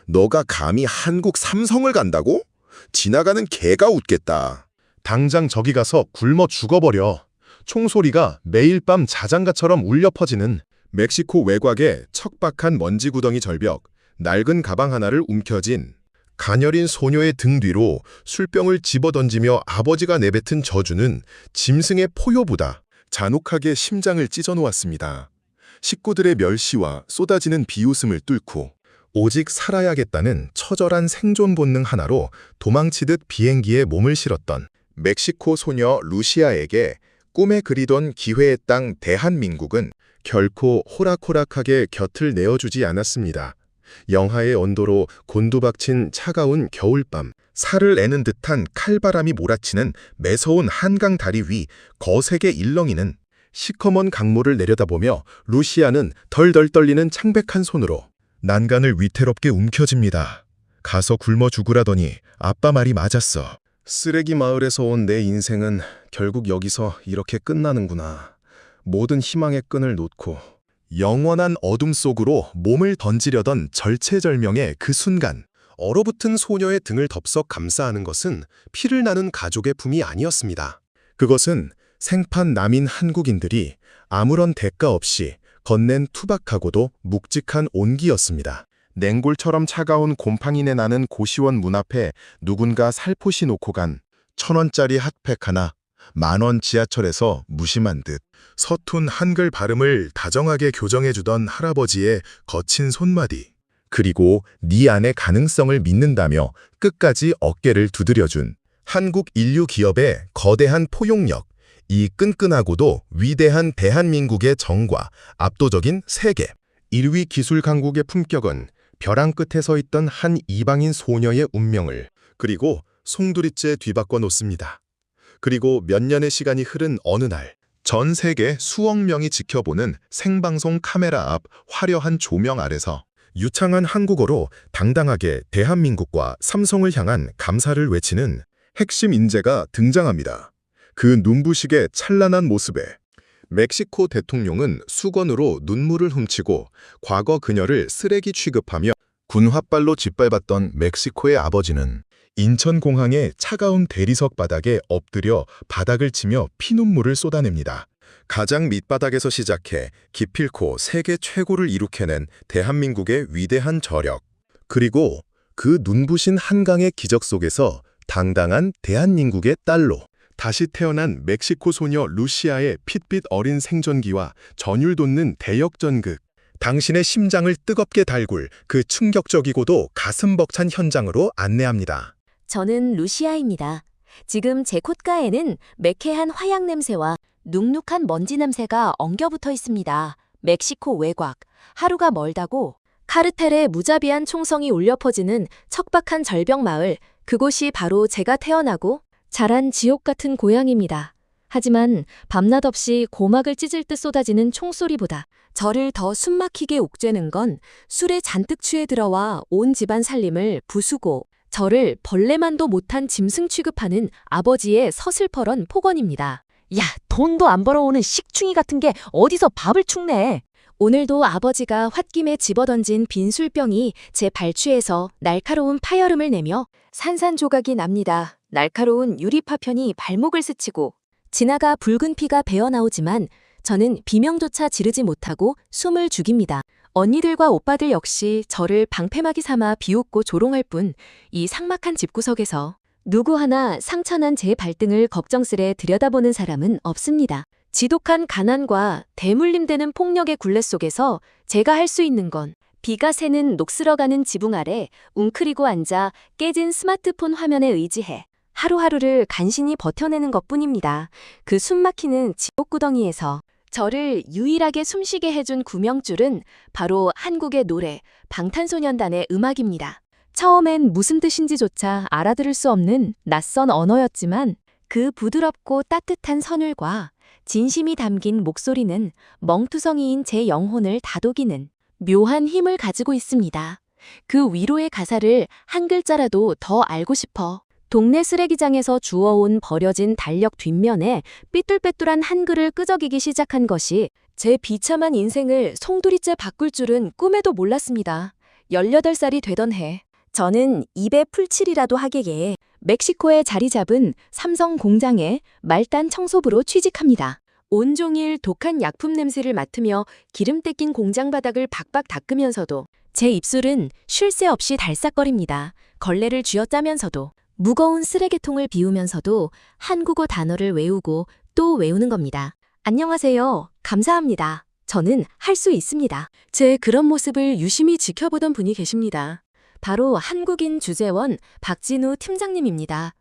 너가 감히 한국 삼성을 간다고? 지나가는 개가 웃겠다. 당장 저기 가서 굶어 죽어버려. 총소리가 매일 밤 자장가처럼 울려 퍼지는 멕시코 외곽에 척박한 먼지 구덩이 절벽, 낡은 가방 하나를 움켜쥔 가녀린 소녀의 등 뒤로 술병을 집어던지며 아버지가 내뱉은 저주는 짐승의 포효보다 잔혹하게 심장을 찢어놓았습니다. 식구들의 멸시와 쏟아지는 비웃음을 뚫고 오직 살아야겠다는 처절한 생존 본능 하나로 도망치듯 비행기에 몸을 실었던 멕시코 소녀 루시아에게 꿈에 그리던 기회의 땅 대한민국은 결코 호락호락하게 곁을 내어주지 않았습니다. 영하의 온도로 곤두박친 차가운 겨울밤, 살을 내는 듯한 칼바람이 몰아치는 매서운 한강 다리 위 거세게 일렁이는 시커먼 강물을 내려다보며 루시아는 덜덜 떨리는 창백한 손으로 난간을 위태롭게 움켜쥡니다. 가서 굶어 죽으라더니 아빠 말이 맞았어. 쓰레기 마을에서 온 내 인생은 결국 여기서 이렇게 끝나는구나. 모든 희망의 끈을 놓고 영원한 어둠 속으로 몸을 던지려던 절체절명의 그 순간, 얼어붙은 소녀의 등을 덥석 감싸는 것은 피를 나눈 가족의 품이 아니었습니다. 그것은 생판 남인 한국인들이 아무런 대가 없이 건넨 투박하고도 묵직한 온기였습니다. 냉골처럼 차가운 곰팡이내 나는 고시원 문 앞에 누군가 살포시 놓고 간 1,000원짜리 핫팩 하나, 10,000원 지하철에서 무심한 듯 서툰 한글 발음을 다정하게 교정해주던 할아버지의 거친 손마디, 그리고 네 안의 가능성을 믿는다며 끝까지 어깨를 두드려준 한국 인류 기업의 거대한 포용력, 이 끈끈하고도 위대한 대한민국의 정과 압도적인 세계. 1위 기술 강국의 품격은 벼랑 끝에 서 있던 한 이방인 소녀의 운명을 그리고 송두리째 뒤바꿔 놓습니다. 그리고 몇 년의 시간이 흐른 어느 날, 전 세계 수억 명이 지켜보는 생방송 카메라 앞 화려한 조명 아래서 유창한 한국어로 당당하게 대한민국과 삼성을 향한 감사를 외치는 핵심 인재가 등장합니다. 그 눈부시게 찬란한 모습에 멕시코 대통령은 수건으로 눈물을 훔치고 과거 그녀를 쓰레기 취급하며 군홧발로 짓밟았던 멕시코의 아버지는 인천공항의 차가운 대리석 바닥에 엎드려 바닥을 치며 피눈물을 쏟아냅니다. 가장 밑바닥에서 시작해 기필코 세계 최고를 이룩해낸 대한민국의 위대한 저력, 그리고 그 눈부신 한강의 기적 속에서 당당한 대한민국의 딸로 다시 태어난 멕시코 소녀 루시아의 핏빛 어린 생존기와 전율 돋는 대역전극, 당신의 심장을 뜨겁게 달굴 그 충격적이고도 가슴 벅찬 현장으로 안내합니다. 저는 루시아입니다. 지금 제 콧가에는 매캐한 화약 냄새와 눅눅한 먼지 냄새가 엉겨붙어 있습니다. 멕시코 외곽, 하루가 멀다고 카르텔의 무자비한 총성이 울려 퍼지는 척박한 절벽 마을, 그곳이 바로 제가 태어나고 자란 지옥 같은 고향입니다. 하지만 밤낮 없이 고막을 찢을 듯 쏟아지는 총소리보다 저를 더 숨막히게 옥죄는 건 술에 잔뜩 취해 들어와 온 집안 살림을 부수고 저를 벌레만도 못한 짐승 취급하는 아버지의 서슬퍼런 폭언입니다. 야, 돈도 안 벌어오는 식충이 같은 게 어디서 밥을 축내? 오늘도 아버지가 홧김에 집어던진 빈 술병이 제 발취에서 날카로운 파열음을 내며 산산조각이 납니다. 날카로운 유리파편이 발목을 스치고 지나가 붉은 피가 배어나오지만 저는 비명조차 지르지 못하고 숨을 죽입니다. 언니들과 오빠들 역시 저를 방패막이 삼아 비웃고 조롱할 뿐 이 삭막한 집구석에서 누구 하나 상처난 제 발등을 걱정스레 들여다보는 사람은 없습니다. 지독한 가난과 대물림되는 폭력의 굴레 속에서 제가 할 수 있는 건 비가 새는 녹슬어가는 지붕 아래 웅크리고 앉아 깨진 스마트폰 화면에 의지해 하루하루를 간신히 버텨내는 것뿐입니다. 그 숨막히는 지옥구덩이에서 저를 유일하게 숨쉬게 해준 구명줄은 바로 한국의 노래, 방탄소년단의 음악입니다. 처음엔 무슨 뜻인지조차 알아들을 수 없는 낯선 언어였지만 그 부드럽고 따뜻한 선율과 진심이 담긴 목소리는 멍투성이인 제 영혼을 다독이는 묘한 힘을 가지고 있습니다. 그 위로의 가사를 한 글자라도 더 알고 싶어 동네 쓰레기장에서 주워온 버려진 달력 뒷면에 삐뚤빼뚤한 한글을 끄적이기 시작한 것이 제 비참한 인생을 송두리째 바꿀 줄은 꿈에도 몰랐습니다. 18살이 되던 해, 저는 입에 풀칠이라도 하게에 멕시코에 자리 잡은 삼성 공장에 말단 청소부로 취직합니다. 온종일 독한 약품 냄새를 맡으며 기름 떼낀 공장 바닥을 박박 닦으면서도 제 입술은 쉴 새 없이 달싹거립니다. 걸레를 쥐어짜면서도 무거운 쓰레기통을 비우면서도 한국어 단어를 외우고 또 외우는 겁니다. 안녕하세요. 감사합니다. 저는 할 수 있습니다. 제 그런 모습을 유심히 지켜보던 분이 계십니다. 바로 한국인 주재원 박진우 팀장님입니다.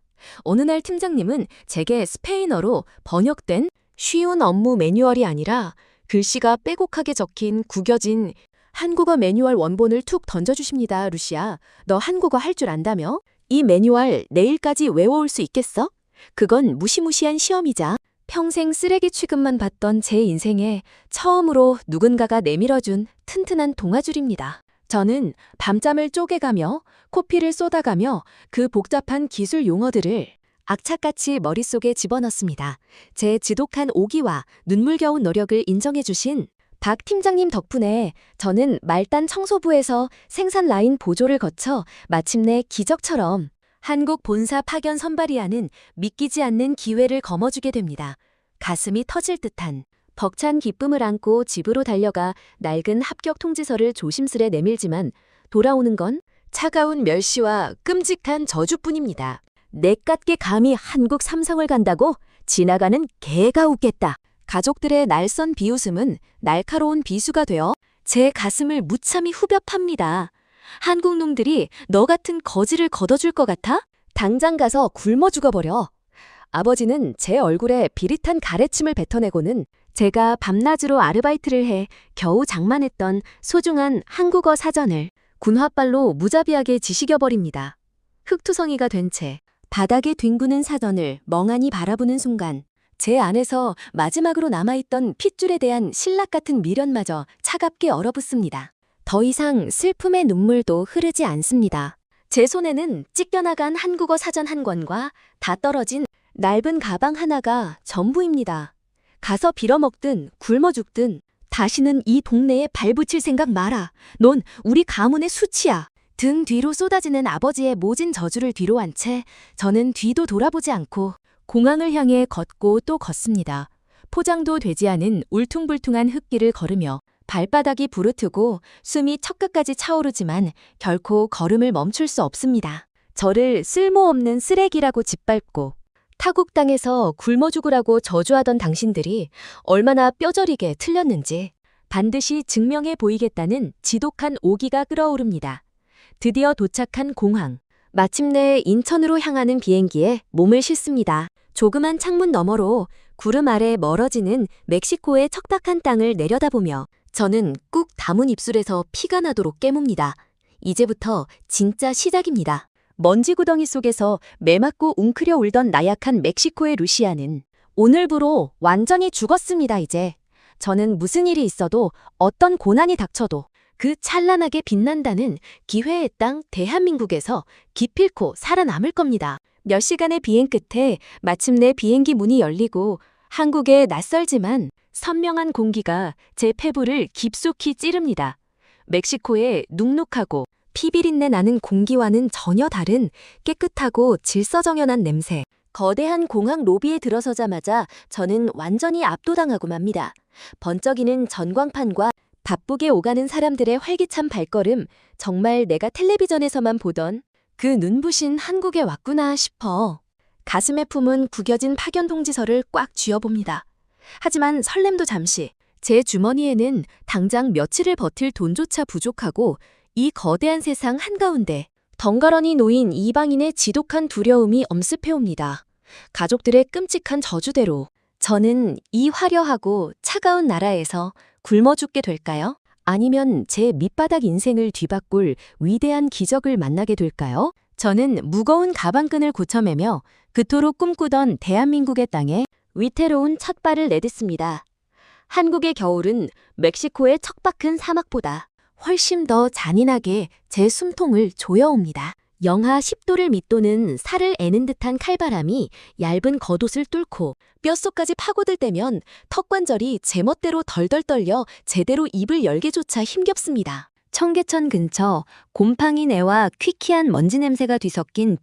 어느 날 팀장님은 제게 스페인어로 번역된 쉬운 업무 매뉴얼이 아니라 글씨가 빼곡하게 적힌 구겨진 한국어 매뉴얼 원본을 툭 던져주십니다. 루시아, 너 한국어 할 줄 안다며? 이 매뉴얼 내일까지 외워올 수 있겠어? 그건 무시무시한 시험이자 평생 쓰레기 취급만 받던 제 인생에 처음으로 누군가가 내밀어준 튼튼한 동아줄입니다. 저는 밤잠을 쪼개가며 코피를 쏟아가며 그 복잡한 기술 용어들을 악착같이 머릿속에 집어넣습니다. 제 지독한 오기와 눈물겨운 노력을 인정해주신 박 팀장님 덕분에 저는 말단 청소부에서 생산 라인 보조를 거쳐 마침내 기적처럼 한국 본사 파견 선발이하는 믿기지 않는 기회를 거머쥐게 됩니다. 가슴이 터질 듯한 벅찬 기쁨을 안고 집으로 달려가 낡은 합격 통지서를 조심스레 내밀지만 돌아오는 건 차가운 멸시와 끔찍한 저주뿐입니다. 내깎게 감히 한국 삼성을 간다고? 지나가는 개가 웃겠다. 가족들의 날선 비웃음은 날카로운 비수가 되어 제 가슴을 무참히 후벼 팝니다. 한국 놈들이 너 같은 거지를 걷어줄 것 같아? 당장 가서 굶어 죽어버려. 아버지는 제 얼굴에 비릿한 가래침을 뱉어내고는 제가 밤낮으로 아르바이트를 해 겨우 장만했던 소중한 한국어 사전을 군화발로 무자비하게 지시겨버립니다. 흙투성이가 된 채 바닥에 뒹구는 사전을 멍하니 바라보는 순간 제 안에서 마지막으로 남아있던 핏줄에 대한 신락 같은 미련마저 차갑게 얼어붙습니다. 더 이상 슬픔의 눈물도 흐르지 않습니다. 제 손에는 찢겨나간 한국어 사전 한 권과 다 떨어진 낡은 가방 하나가 전부입니다. 가서 빌어먹든 굶어 죽든 다시는 이 동네에 발붙일 생각 마라. 넌 우리 가문의 수치야. 등 뒤로 쏟아지는 아버지의 모진 저주를 뒤로한 채 저는 뒤도 돌아보지 않고 공항을 향해 걷고 또 걷습니다. 포장도 되지 않은 울퉁불퉁한 흙길을 걸으며 발바닥이 부르트고 숨이 척끝까지 차오르지만 결코 걸음을 멈출 수 없습니다. 저를 쓸모없는 쓰레기라고 짓밟고 타국 땅에서 굶어 죽으라고 저주하던 당신들이 얼마나 뼈저리게 틀렸는지 반드시 증명해 보이겠다는 지독한 오기가 끓어오릅니다. 드디어 도착한 공항. 마침내 인천으로 향하는 비행기에 몸을 싣습니다. 조그만 창문 너머로 구름 아래 멀어지는 멕시코의 척박한 땅을 내려다보며 저는 꾹 다문 입술에서 피가 나도록 깨뭅니다. 이제부터 진짜 시작입니다. 먼지 구덩이 속에서 매맞고 웅크려 울던 나약한 멕시코의 루시아는 오늘부로 완전히 죽었습니다. 이제 저는 무슨 일이 있어도 어떤 고난이 닥쳐도 그 찬란하게 빛난다는 기회의 땅 대한민국에서 기필코 살아남을 겁니다. 몇 시간의 비행 끝에 마침내 비행기 문이 열리고 한국의 낯설지만 선명한 공기가 제 폐부를 깊숙이 찌릅니다. 멕시코의 눅눅하고 피비린내 나는 공기와는 전혀 다른 깨끗하고 질서정연한 냄새. 거대한 공항 로비에 들어서자마자 저는 완전히 압도당하고 맙니다. 번쩍이는 전광판과 바쁘게 오가는 사람들의 활기찬 발걸음, 정말 내가 텔레비전에서만 보던 그 눈부신 한국에 왔구나 싶어 가슴에 품은 구겨진 파견 통지서를 꽉 쥐어봅니다. 하지만 설렘도 잠시, 제 주머니에는 당장 며칠을 버틸 돈조차 부족하고 이 거대한 세상 한가운데 덩그러니 놓인 이방인의 지독한 두려움이 엄습해옵니다. 가족들의 끔찍한 저주대로 저는 이 화려하고 차가운 나라에서 굶어 죽게 될까요? 아니면 제 밑바닥 인생을 뒤바꿀 위대한 기적을 만나게 될까요? 저는 무거운 가방끈을 고쳐매며 그토록 꿈꾸던 대한민국의 땅에 위태로운 첫 발을 내딛습니다. 한국의 겨울은 멕시코의 척박한 사막보다 훨씬 더 잔인하게 제 숨통을 조여옵니다. 영하 10도를 밑도는 살을 애는 듯한 칼바람이 얇은 겉옷을 뚫고 뼛속까지 파고들 때면 턱관절이 제멋대로 덜덜 떨려 제대로 입을 열기조차 힘겹습니다. 청계천 근처 곰팡이 내와 퀴퀴한 먼지 냄새가 뒤섞인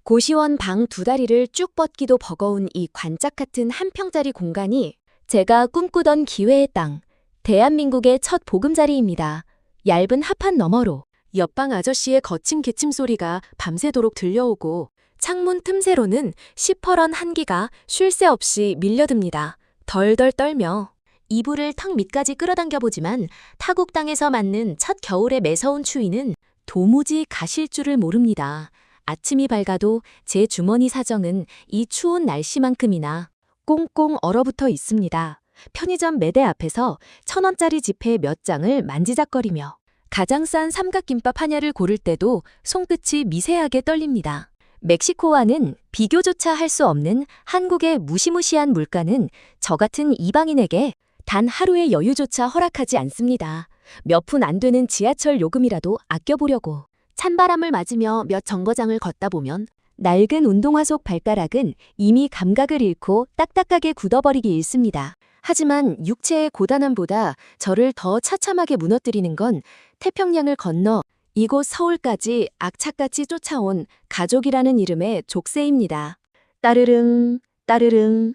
고시원 방 두 다리를 쭉 뻗기도 버거운 이 관짝 같은 한 평짜리 공간이 제가 꿈꾸던 기회의 땅, 대한민국의 첫 보금자리입니다. 얇은 합판 너머로 옆방 아저씨의 거친 기침 소리가 밤새도록 들려오고 창문 틈새로는 시퍼런 한기가 쉴 새 없이 밀려듭니다. 덜덜 떨며 이불을 턱 밑까지 끌어당겨보지만 타국 땅에서 맞는 첫 겨울의 매서운 추위는 도무지 가실 줄을 모릅니다. 아침이 밝아도 제 주머니 사정은 이 추운 날씨만큼이나 꽁꽁 얼어붙어 있습니다. 편의점 매대 앞에서 1,000원짜리 지폐 몇 장을 만지작거리며 가장 싼 삼각김밥 하나를 고를 때도 손끝이 미세하게 떨립니다. 멕시코와는 비교조차 할 수 없는 한국의 무시무시한 물가는 저 같은 이방인에게 단 하루의 여유조차 허락하지 않습니다. 몇 푼 안 되는 지하철 요금이라도 아껴보려고 찬바람을 맞으며 몇 정거장을 걷다 보면 낡은 운동화 속 발가락은 이미 감각을 잃고 딱딱하게 굳어버리기 일쑤입니다. 하지만 육체의 고단함보다 저를 더 처참하게 무너뜨리는 건 태평양을 건너 이곳 서울까지 악착같이 쫓아온 가족이라는 이름의 족쇄입니다. 따르릉 따르릉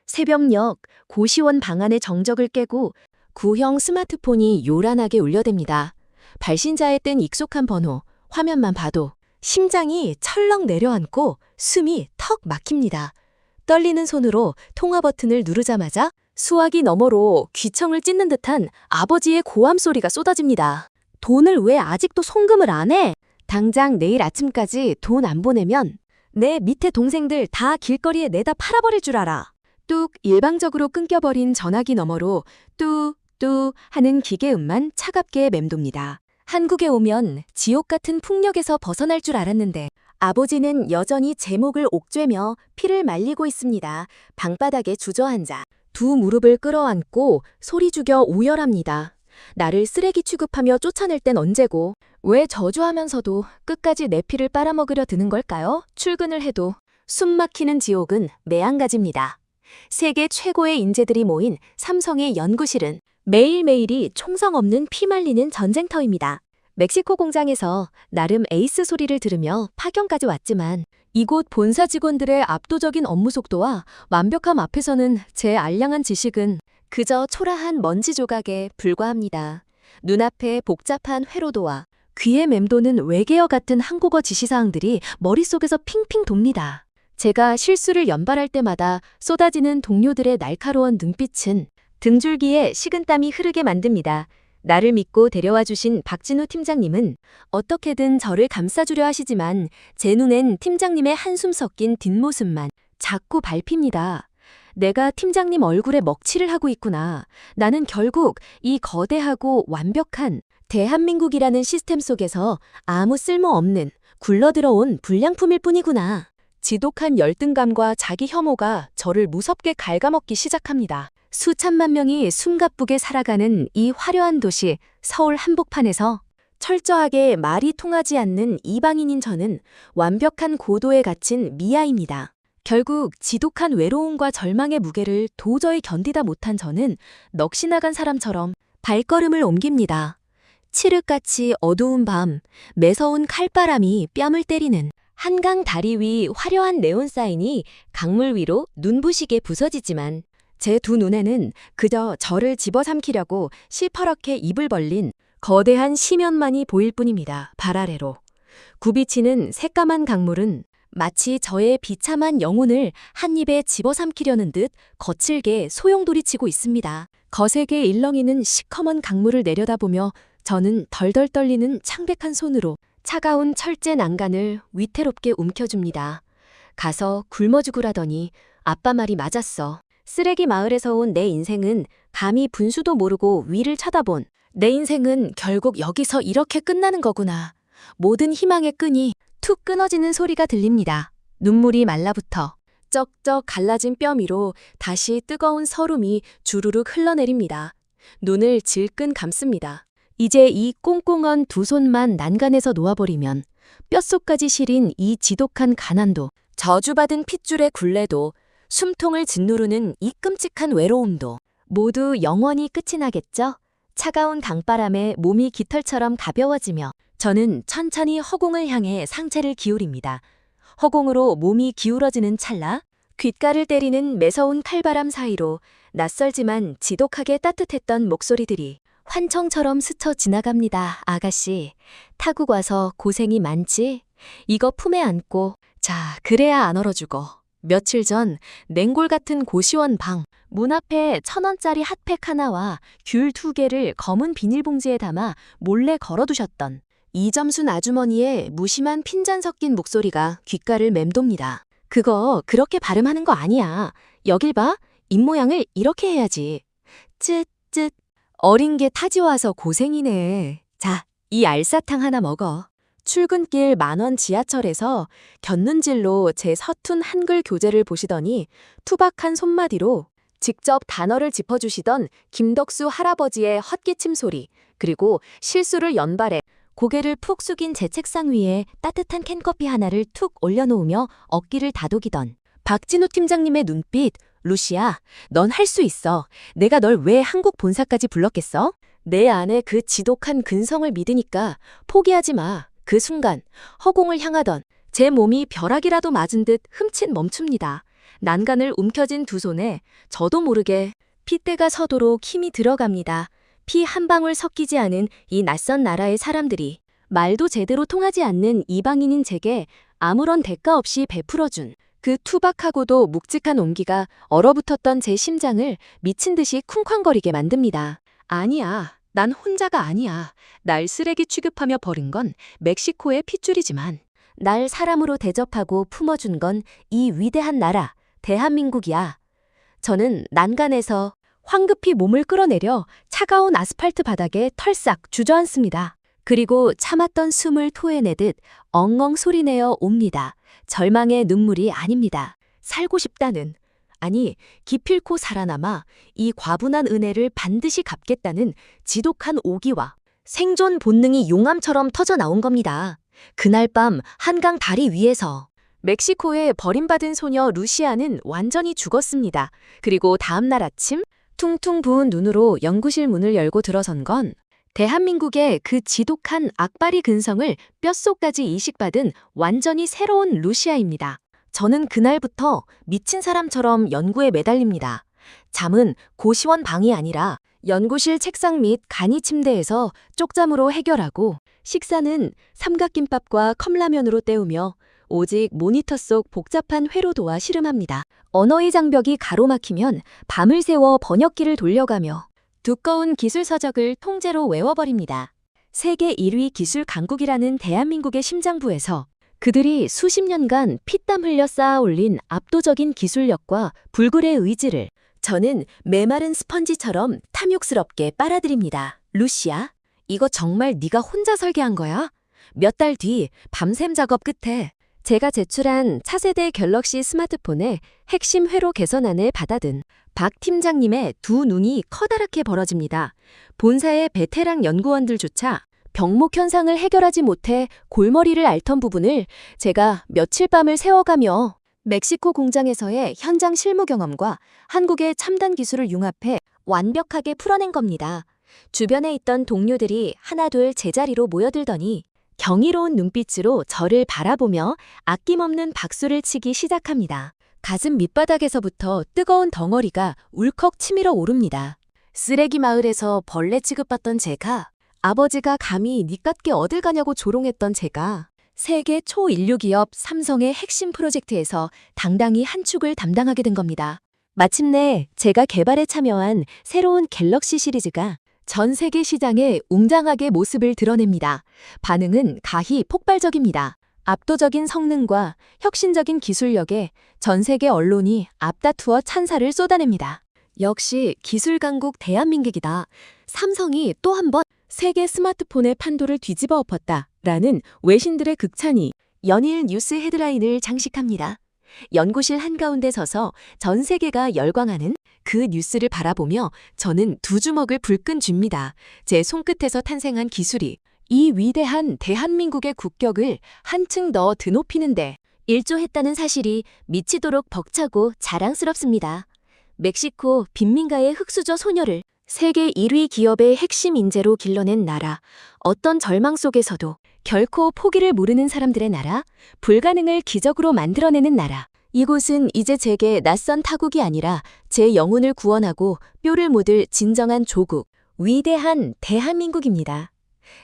새벽녘 고시원 방 안의 정적을 깨고 구형 스마트폰이 요란하게 울려댑니다. 발신자에 뜬 익숙한 번호, 화면만 봐도 심장이 철렁 내려앉고 숨이 턱 막힙니다. 떨리는 손으로 통화 버튼을 누르자마자 수화기 너머로 귀청을 찢는 듯한 아버지의 고함 소리가 쏟아집니다. 돈을 왜 아직도 송금을 안 해? 당장 내일 아침까지 돈 안 보내면 내 밑에 동생들 다 길거리에 내다 팔아버릴 줄 알아. 뚝 일방적으로 끊겨버린 전화기 너머로 뚜뚜 하는 기계음만 차갑게 맴돕니다. 한국에 오면 지옥 같은 풍력에서 벗어날 줄 알았는데 아버지는 여전히 제 목을 옥죄며 피를 말리고 있습니다. 방바닥에 주저앉아 두 무릎을 끌어안고 소리 죽여 오열합니다. 나를 쓰레기 취급하며 쫓아낼 땐 언제고 왜 저주하면서도 끝까지 내 피를 빨아먹으려 드는 걸까요? 출근을 해도 숨 막히는 지옥은 매한가지입니다. 세계 최고의 인재들이 모인 삼성의 연구실은 매일매일이 총성 없는 피 말리는 전쟁터입니다. 멕시코 공장에서 나름 에이스 소리를 들으며 파견까지 왔지만 이곳 본사 직원들의 압도적인 업무 속도와 완벽함 앞에서는 제 알량한 지식은 그저 초라한 먼지 조각에 불과합니다. 눈앞에 복잡한 회로도와 귀에 맴도는 외계어 같은 한국어 지시사항들이 머릿속에서 핑핑 돕니다. 제가 실수를 연발할 때마다 쏟아지는 동료들의 날카로운 눈빛은 등줄기에 식은땀이 흐르게 만듭니다. 나를 믿고 데려와 주신 박진우 팀장님은 어떻게든 저를 감싸주려 하시지만 제 눈엔 팀장님의 한숨 섞인 뒷모습만 자꾸 밟힙니다. 내가 팀장님 얼굴에 먹칠을 하고 있구나. 나는 결국 이 거대하고 완벽한 대한민국이라는 시스템 속에서 아무 쓸모없는 굴러들어온 불량품일 뿐이구나. 지독한 열등감과 자기 혐오가 저를 무섭게 갉아먹기 시작합니다. 수천만 명이 숨가쁘게 살아가는 이 화려한 도시 서울 한복판에서 철저하게 말이 통하지 않는 이방인인 저는 완벽한 고도에 갇힌 미아입니다. 결국 지독한 외로움과 절망의 무게를 도저히 견디다 못한 저는 넋이 나간 사람처럼 발걸음을 옮깁니다. 칠흑같이 어두운 밤, 매서운 칼바람이 뺨을 때리는 한강 다리 위 화려한 네온 사인이 강물 위로 눈부시게 부서지지만 제 두 눈에는 그저 저를 집어삼키려고 시퍼렇게 입을 벌린 거대한 심연만이 보일 뿐입니다. 발 아래로. 굽이치는 새까만 강물은 마치 저의 비참한 영혼을 한 입에 집어삼키려는 듯 거칠게 소용돌이치고 있습니다. 거세게 일렁이는 시커먼 강물을 내려다보며 저는 덜덜 떨리는 창백한 손으로 차가운 철제 난간을 위태롭게 움켜줍니다. 가서 굶어 죽으라더니 아빠 말이 맞았어. 쓰레기 마을에서 온 내 인생은 감히 분수도 모르고 위를 쳐다본 내 인생은 결국 여기서 이렇게 끝나는 거구나. 모든 희망의 끈이 툭 끊어지는 소리가 들립니다. 눈물이 말라붙어 쩍쩍 갈라진 뼈 위로 다시 뜨거운 서름이 주르륵 흘러내립니다. 눈을 질끈 감습니다. 이제 이 꽁꽁한 두 손만 난간에서 놓아버리면 뼛속까지 시린 이 지독한 가난도, 저주받은 핏줄의 굴레도, 숨통을 짓누르는 이 끔찍한 외로움도 모두 영원히 끝이 나겠죠? 차가운 강바람에 몸이 깃털처럼 가벼워지며 저는 천천히 허공을 향해 상체를 기울입니다. 허공으로 몸이 기울어지는 찰나 귓가를 때리는 매서운 칼바람 사이로 낯설지만 지독하게 따뜻했던 목소리들이 환청처럼 스쳐 지나갑니다. 아가씨, 타국 와서 고생이 많지? 이거 품에 안고 자, 그래야 안 얼어 죽어. 며칠 전 냉골 같은 고시원 방 문 앞에 1,000원짜리 핫팩 하나와 귤 2개를 검은 비닐봉지에 담아 몰래 걸어두셨던 이점순 아주머니의 무심한 핀잔 섞인 목소리가 귓가를 맴돕니다. 그거 그렇게 발음하는 거 아니야. 여길 봐. 입모양을 이렇게 해야지. 쯧쯧. 어린 게 타지 와서 고생이네. 자, 이 알사탕 하나 먹어. 출근길 만원 지하철에서 곁눈질로 제 서툰 한글 교재를 보시더니 투박한 손마디로 직접 단어를 짚어주시던 김덕수 할아버지의 헛기침 소리, 그리고 실수를 연발해 고개를 푹 숙인 제 책상 위에 따뜻한 캔커피 하나를 툭 올려놓으며 어깨를 다독이던 박진우 팀장님의 눈빛. 루시야, 넌 할 수 있어. 내가 널 왜 한국 본사까지 불렀겠어? 내 안에 그 지독한 근성을 믿으니까 포기하지 마. 그 순간 허공을 향하던 제 몸이 벼락이라도 맞은 듯 흠칫 멈춥니다. 난간을 움켜쥔 두 손에 저도 모르게 핏대가 서도록 힘이 들어갑니다. 피 한 방울 섞이지 않은 이 낯선 나라의 사람들이 말도 제대로 통하지 않는 이방인인 제게 아무런 대가 없이 베풀어준 그 투박하고도 묵직한 온기가 얼어붙었던 제 심장을 미친 듯이 쿵쾅거리게 만듭니다. 아니야, 난 혼자가 아니야. 날 쓰레기 취급하며 버린 건 멕시코의 핏줄이지만 날 사람으로 대접하고 품어준 건 이 위대한 나라, 대한민국이야. 저는 난간에서 황급히 몸을 끌어내려 차가운 아스팔트 바닥에 털싹 주저앉습니다. 그리고 참았던 숨을 토해내듯 엉엉 소리내어 옵니다. 절망의 눈물이 아닙니다. 살고 싶다는, 아니 기필코 살아남아 이 과분한 은혜를 반드시 갚겠다는 지독한 오기와 생존 본능이 용암처럼 터져나온 겁니다. 그날 밤 한강 다리 위에서 멕시코에 버림받은 소녀 루시아는 완전히 죽었습니다. 그리고 다음 날 아침 퉁퉁 부은 눈으로 연구실 문을 열고 들어선 건 대한민국의 그 지독한 악바리 근성을 뼛속까지 이식받은 완전히 새로운 루시아입니다. 저는 그날부터 미친 사람처럼 연구에 매달립니다. 잠은 고시원 방이 아니라 연구실 책상 및 간이 침대에서 쪽잠으로 해결하고 식사는 삼각김밥과 컵라면으로 때우며 오직 모니터 속 복잡한 회로도와 씨름합니다. 언어의 장벽이 가로막히면 밤을 새워 번역기를 돌려가며 두꺼운 기술 서적을 통째로 외워버립니다. 세계 1위 기술 강국이라는 대한민국의 심장부에서 그들이 수십 년간 피땀 흘려 쌓아 올린 압도적인 기술력과 불굴의 의지를 저는 메마른 스펀지처럼 탐욕스럽게 빨아들입니다. 루시아, 이거 정말 네가 혼자 설계한 거야? 몇 달 뒤 밤샘 작업 끝에 제가 제출한 차세대 갤럭시 스마트폰의 핵심 회로 개선안을 받아든 박 팀장님의 두 눈이 커다랗게 벌어집니다. 본사의 베테랑 연구원들조차 병목 현상을 해결하지 못해 골머리를 앓던 부분을 제가 며칠 밤을 새워가며 멕시코 공장에서의 현장 실무 경험과 한국의 첨단 기술을 융합해 완벽하게 풀어낸 겁니다. 주변에 있던 동료들이 하나둘 제자리로 모여들더니 경이로운 눈빛으로 저를 바라보며 아낌없는 박수를 치기 시작합니다. 가슴 밑바닥에서부터 뜨거운 덩어리가 울컥 치밀어 오릅니다. 쓰레기 마을에서 벌레 취급받던 제가, 아버지가 감히 니같게 어딜 가냐고 조롱했던 제가 세계 초인류 기업 삼성의 핵심 프로젝트에서 당당히 한 축을 담당하게 된 겁니다. 마침내 제가 개발에 참여한 새로운 갤럭시 시리즈가 전 세계 시장에 웅장하게 모습을 드러냅니다. 반응은 가히 폭발적입니다. 압도적인 성능과 혁신적인 기술력에 전 세계 언론이 앞다투어 찬사를 쏟아냅니다. 역시 기술 강국 대한민국이다. 삼성이 또 한 번 세계 스마트폰의 판도를 뒤집어 엎었다. 라는 외신들의 극찬이 연일 뉴스 헤드라인을 장식합니다. 연구실 한가운데 서서 전 세계가 열광하는 그 뉴스를 바라보며 저는 두 주먹을 불끈 쥡니다. 제 손끝에서 탄생한 기술이 이 위대한 대한민국의 국격을 한층 더 드높이는데 일조했다는 사실이 미치도록 벅차고 자랑스럽습니다. 멕시코 빈민가의 흙수저 소녀를 세계 1위 기업의 핵심 인재로 길러낸 나라, 어떤 절망 속에서도 결코 포기를 모르는 사람들의 나라, 불가능을 기적으로 만들어내는 나라. 이곳은 이제 제게 낯선 타국이 아니라 제 영혼을 구원하고 뼈를 묻을 진정한 조국, 위대한 대한민국입니다.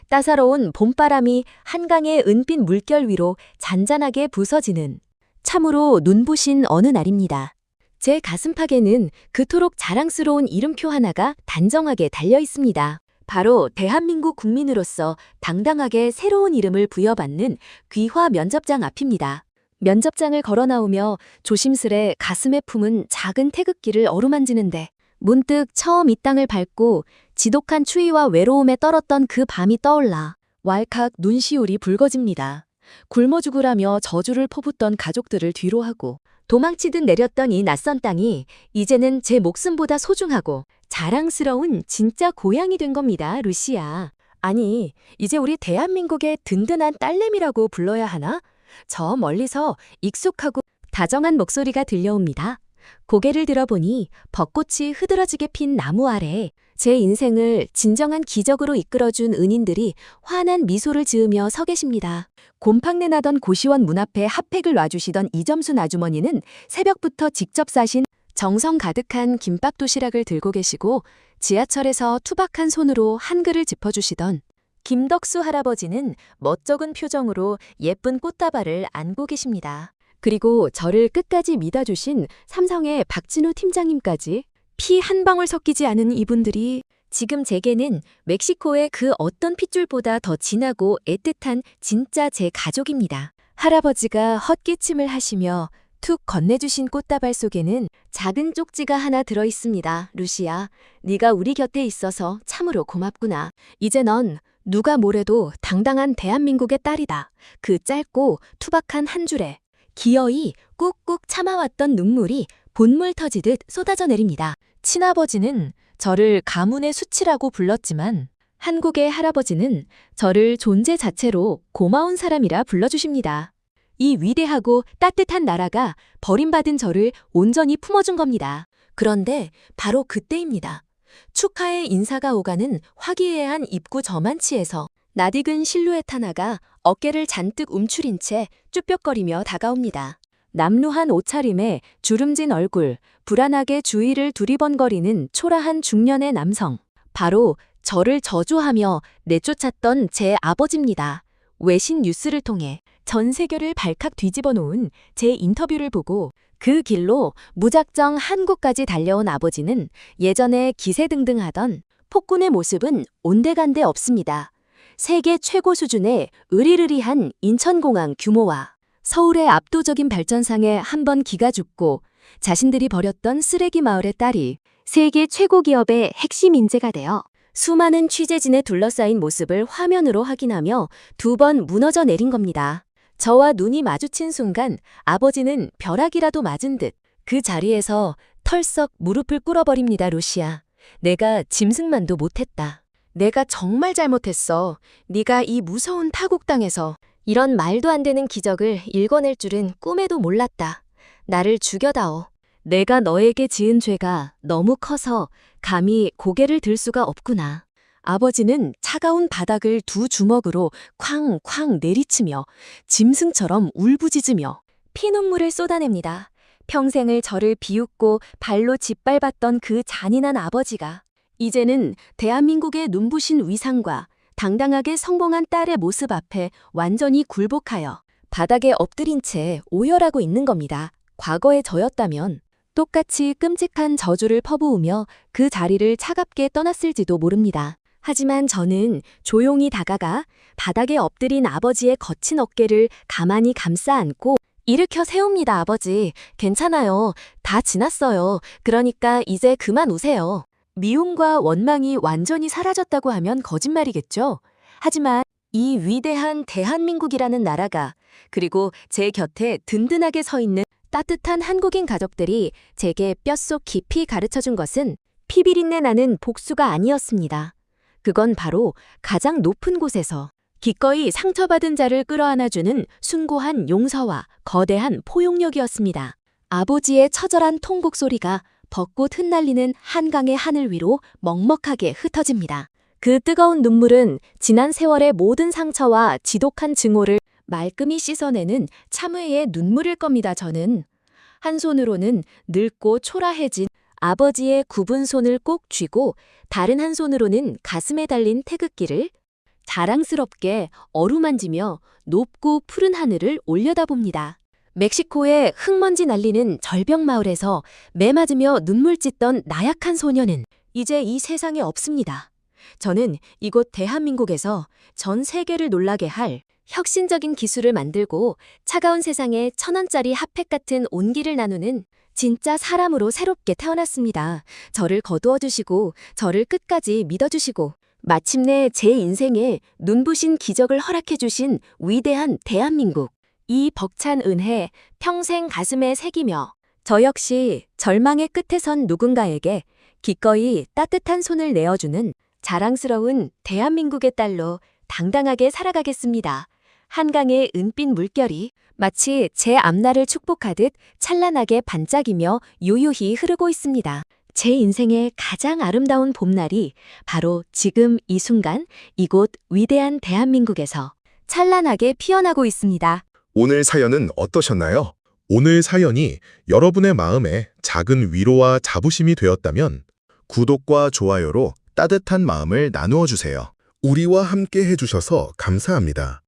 따사로운 봄바람이 한강의 은빛 물결 위로 잔잔하게 부서지는 참으로 눈부신 어느 날입니다. 제 가슴팍에는 그토록 자랑스러운 이름표 하나가 단정하게 달려 있습니다. 바로 대한민국 국민으로서 당당하게 새로운 이름을 부여받는 귀화 면접장 앞입니다. 면접장을 걸어 나오며 조심스레 가슴에 품은 작은 태극기를 어루만지는데 문득 처음 이 땅을 밟고 지독한 추위와 외로움에 떨었던 그 밤이 떠올라 왈칵 눈시울이 붉어집니다. 굶어 죽으라며 저주를 퍼붓던 가족들을 뒤로하고 도망치듯 내렸던 이 낯선 땅이 이제는 제 목숨보다 소중하고 자랑스러운 진짜 고향이 된 겁니다, 루시아. 아니, 이제 우리 대한민국의 든든한 딸내미라고 불러야 하나? 저 멀리서 익숙하고 다정한 목소리가 들려옵니다. 고개를 들어보니 벚꽃이 흐드러지게 핀 나무 아래 제 인생을 진정한 기적으로 이끌어준 은인들이 환한 미소를 지으며 서 계십니다. 곰팡내 나던 고시원 문 앞에 핫팩을 놔주시던 이점순 아주머니는 새벽부터 직접 싸신 정성 가득한 김밥 도시락을 들고 계시고 지하철에서 투박한 손으로 한글을 짚어주시던 김덕수 할아버지는 멋쩍은 표정으로 예쁜 꽃다발을 안고 계십니다. 그리고 저를 끝까지 믿어주신 삼성의 박진우 팀장님까지 피 한 방울 섞이지 않은 이분들이 지금 제게는 멕시코의 그 어떤 핏줄보다 더 진하고 애틋한 진짜 제 가족입니다. 할아버지가 헛기침을 하시며 툭 건네주신 꽃다발 속에는 작은 쪽지가 하나 들어있습니다. 루시아, 네가 우리 곁에 있어서 참으로 고맙구나. 이제 넌 누가 뭐래도 당당한 대한민국의 딸이다. 그 짧고 투박한 한 줄에 기어이 꾹꾹 참아왔던 눈물이 본물 터지듯 쏟아져 내립니다. 친아버지는 저를 가문의 수치라고 불렀지만 한국의 할아버지는 저를 존재 자체로 고마운 사람이라 불러주십니다. 이 위대하고 따뜻한 나라가 버림받은 저를 온전히 품어준 겁니다. 그런데 바로 그때입니다. 축하의 인사가 오가는 화기애애한 입구 저만치에서 낯익은 실루엣 하나가 어깨를 잔뜩 움츠린 채 쭈뼛거리며 다가옵니다. 남루한 옷차림에 주름진 얼굴, 불안하게 주위를 두리번거리는 초라한 중년의 남성. 바로 저를 저주하며 내쫓았던 제 아버지입니다. 외신 뉴스를 통해 전 세계를 발칵 뒤집어 놓은 제 인터뷰를 보고 그 길로 무작정 한국까지 달려온 아버지는 예전에 기세등등하던 폭군의 모습은 온데간데 없습니다. 세계 최고 수준의 으리으리한 인천공항 규모와 서울의 압도적인 발전상에 한번 기가 죽고 자신들이 버렸던 쓰레기 마을의 딸이 세계 최고 기업의 핵심 인재가 되어 수많은 취재진에 둘러싸인 모습을 화면으로 확인하며 두 번 무너져 내린 겁니다. 저와 눈이 마주친 순간 아버지는 벼락이라도 맞은 듯 그 자리에서 털썩 무릎을 꿇어버립니다. 루시아, 내가 짐승만도 못했다. 내가 정말 잘못했어. 네가 이 무서운 타국 땅에서 이런 말도 안 되는 기적을 일궈낼 줄은 꿈에도 몰랐다. 나를 죽여다오. 내가 너에게 지은 죄가 너무 커서 감히 고개를 들 수가 없구나. 아버지는 차가운 바닥을 두 주먹으로 쾅쾅 내리치며 짐승처럼 울부짖으며 피눈물을 쏟아냅니다. 평생을 저를 비웃고 발로 짓밟았던 그 잔인한 아버지가 이제는 대한민국의 눈부신 위상과 당당하게 성공한 딸의 모습 앞에 완전히 굴복하여 바닥에 엎드린 채 오열하고 있는 겁니다. 과거의 저였다면 똑같이 끔찍한 저주를 퍼부으며 그 자리를 차갑게 떠났을지도 모릅니다. 하지만 저는 조용히 다가가 바닥에 엎드린 아버지의 거친 어깨를 가만히 감싸 안고 일으켜 세웁니다. 아버지, 괜찮아요. 다 지났어요. 그러니까 이제 그만 우세요. 미움과 원망이 완전히 사라졌다고 하면 거짓말이겠죠. 하지만 이 위대한 대한민국이라는 나라가 그리고 제 곁에 든든하게 서 있는 따뜻한 한국인 가족들이 제게 뼛속 깊이 가르쳐준 것은 피비린내 나는 복수가 아니었습니다. 그건 바로 가장 높은 곳에서 기꺼이 상처받은 자를 끌어안아주는 숭고한 용서와 거대한 포용력이었습니다. 아버지의 처절한 통곡 소리가 벚꽃 흩날리는 한강의 하늘 위로 먹먹하게 흩어집니다. 그 뜨거운 눈물은 지난 세월의 모든 상처와 지독한 증오를 말끔히 씻어내는 참회의 눈물일 겁니다. 저는 한 손으로는 늙고 초라해진 아버지의 굽은 손을 꼭 쥐고 다른 한 손으로는 가슴에 달린 태극기를 자랑스럽게 어루만지며 높고 푸른 하늘을 올려다봅니다. 멕시코의 흙먼지 날리는 절벽 마을에서 매 맞으며 눈물 찢던 나약한 소녀는 이제 이 세상에 없습니다. 저는 이곳 대한민국에서 전 세계를 놀라게 할 혁신적인 기술을 만들고 차가운 세상에 1,000원짜리 핫팩 같은 온기를 나누는 진짜 사람으로 새롭게 태어났습니다. 저를 거두어 주시고 저를 끝까지 믿어주시고 마침내 제 인생에 눈부신 기적을 허락해 주신 위대한 대한민국. 이 벅찬 은혜 평생 가슴에 새기며 저 역시 절망의 끝에 선 누군가에게 기꺼이 따뜻한 손을 내어주는 자랑스러운 대한민국의 딸로 당당하게 살아가겠습니다. 한강의 은빛 물결이 마치 제 앞날을 축복하듯 찬란하게 반짝이며 요요히 흐르고 있습니다. 제 인생의 가장 아름다운 봄날이 바로 지금 이 순간 이곳 위대한 대한민국에서 찬란하게 피어나고 있습니다. 오늘 사연은 어떠셨나요? 오늘 사연이 여러분의 마음에 작은 위로와 자부심이 되었다면 구독과 좋아요로 따뜻한 마음을 나누어 주세요. 우리와 함께 해주셔서 감사합니다.